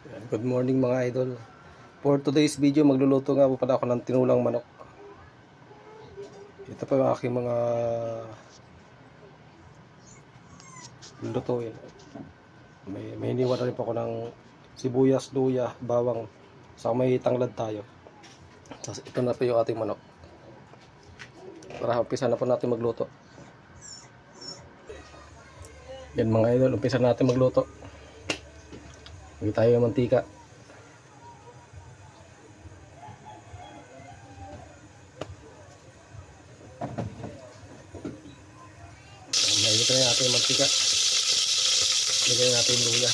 Good morning mga idol. For today's video, magluluto nga po pala ako ng tinulang manok. Ito pa yung aking mga lutuin. May iniwan na rin po ako ng sibuyas, luya, bawang. Saka may tanglad tayo. Tapos ito na po yung ating manok. Para umpisa na po natin magluto. Yan mga idol, umpisa natin magluto. Hindi tayo ng mantika. Mainit na yung ating mantika. Lagyan natin yung luya.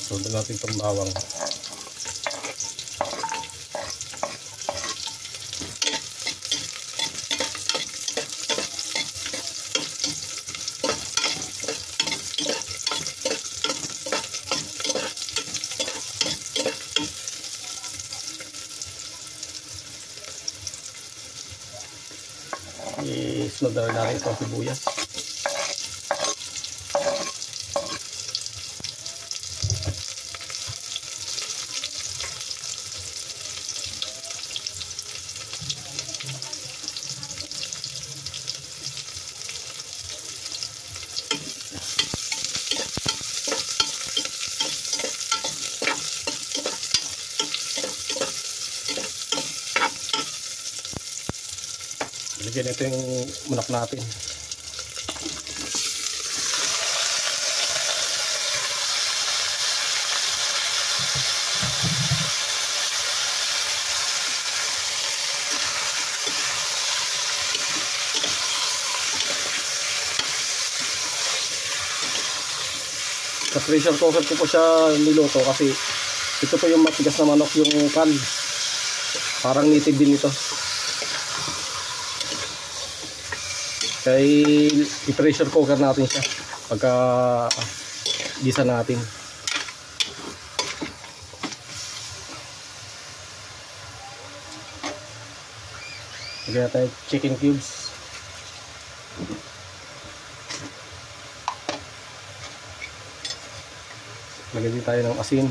Sundan natin itong bawang. I-snod na natin itong sibuyas. Lagyan ito yung manok natin. Sa pressure cooker ko po siya niluto kasi ito po yung matigas na manok, yung kan. Parang native din ito. Kaya i-pressure cooker natin siya pagka gisa natin. Lagyan natin chicken cubes. Lagyan din tayo ng asin.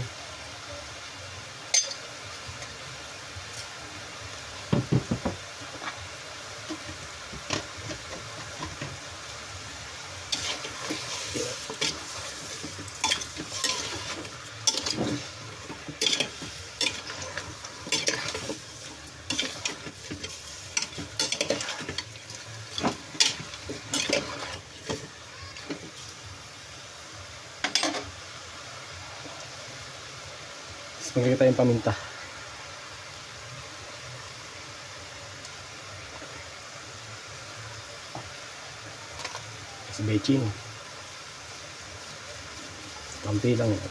Maglagay tayong paminta. Sa bechin. Kaunti lang yan.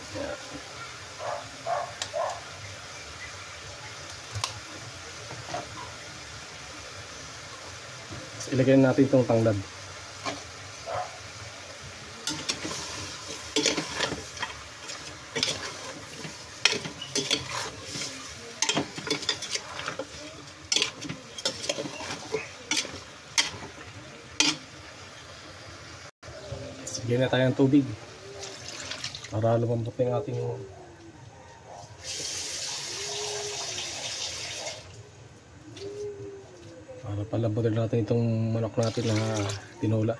Ilagay natin itong tanglad. Lagyan na tayo ng tubig para lumambot na yung ating para palambutin natin itong manok natin na tinula.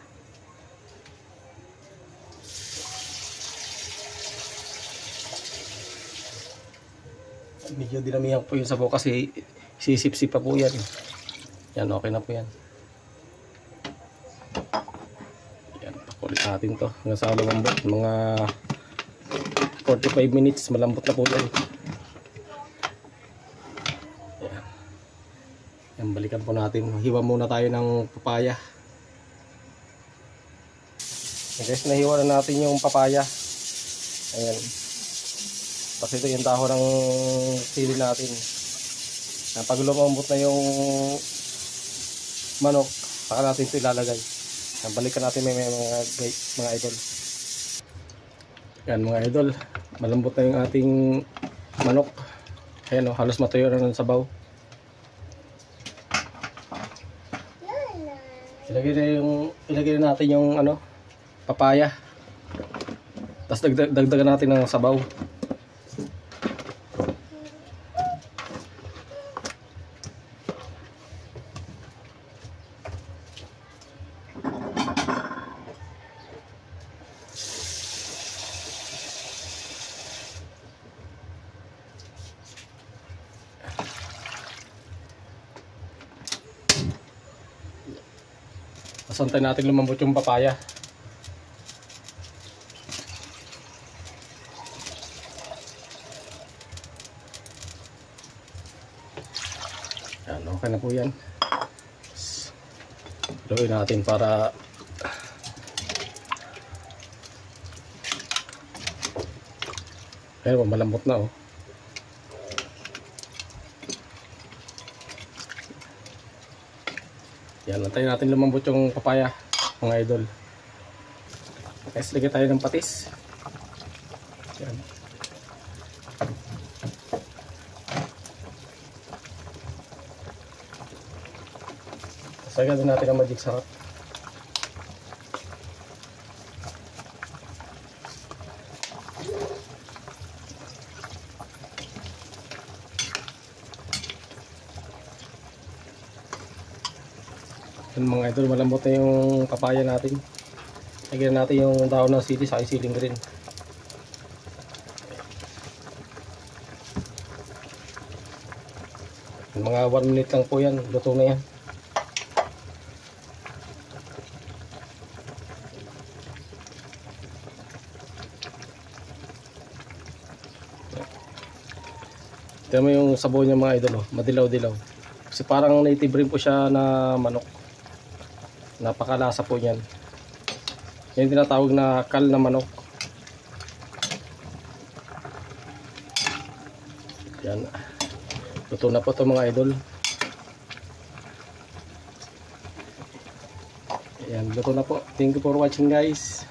Medyo dinamihan po yung sabaw kasi sisip-sip pa po yan. Yan, okay na po yan. Ulit natin to hanggang sa lumambot, mga 45 minutes malambot na po yan. Yan, balikan po natin. Hiwa muna tayo ng papaya. Okay guys, nahiwa na natin yung papaya. Ayan, kasi ito yung dahon ng sili natin. Pag lumambot na yung manok, saka natin ito ilalagay. Balikan natin mga idol. Yan mga idol, malambot na yung ating manok. Ayan o, halos matuyo na ng sabaw. Ilagay na natin yung ano, papaya. Tapos dagdagan natin ng sabaw. Tapos antayin natin lumambot yung papaya. Yan, okay na po yan. Haluin natin para ayun, malambot na oh. Yan, antayin natin lumambot yung papaya, mga idol. Guys, lagyan tayo ng patis. Yan. Sagad natin ang magic sarap. Yan mga idol, malambot na yung papaya natin. Lagyan natin yung dahon ng sili sa siling green. Mga 1 minute lang po yan, luto na yan. Tignan mo yung sabaw niya mga idol, oh. Madilaw-dilaw. Kasi parang native rin po siya na manok. Napakalasa po niyan. Yan tinatawag na kal na manok. Yan. Luto na po ito mga idol. Yan, luto na po. Thank you for watching guys.